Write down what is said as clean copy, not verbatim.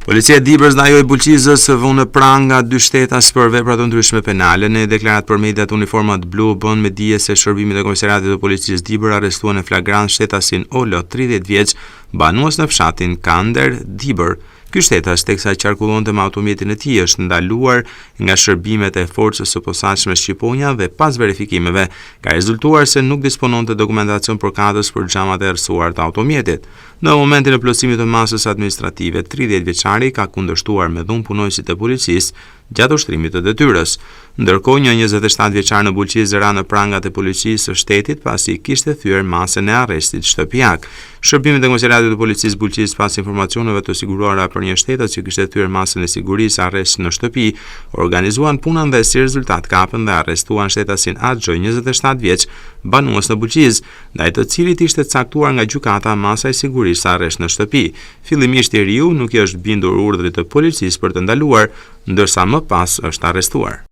Policia e Dibrës ndajoi bulqizës vënë prang nga 2 shtetas për vepra të ndryshme penale. Në deklarat për mediat, uniformat blu bën me dije se shërbimit e komisariatit të policisë Dibër arrestuan në flagrant shtetasin Olo, 30 vjeç, banues në fshatin Kander, Dibër. Ky shtetas, teksa qarkullonte me automjetin e tij, është ndaluar nga shërbimet e forcës së posaçme Shqiponja dhe pas verifikimeve ka rezultuar se nuk dispononte dokumentacion përkatës për xhamat e errësuar të automjetit. Në momentin e plotësimit të masës administrative, 30 vjeçari ka kundërshtuar me dhunë punojësit e policisë gjatë ushtrimit të detyrës. Ndërkohë, një 27 vjeçar në bulqizë ra në prangat e policisë së shtetit pasi kishte thyer masën e arrestit shtëpiak. Shërbimet e komisariatit të policisë bulqizë pas informacioneve të siguruara për një shtetas që kishte thyer masën e sigurisë arrest në shtëpi, organizuan punën dhe si rezultat kapën dhe arrestuan shtetasin Axhoj, 27 vjeç, banues në bulqizë, ndaj të cilit ishte caktuar nga gjykata masa e sigurisë arrest në shtëpi. Fillimisht i riu nuk i është bindur urdhrit të policisë për të ndaluar, ndërsa më pas është arrestuar.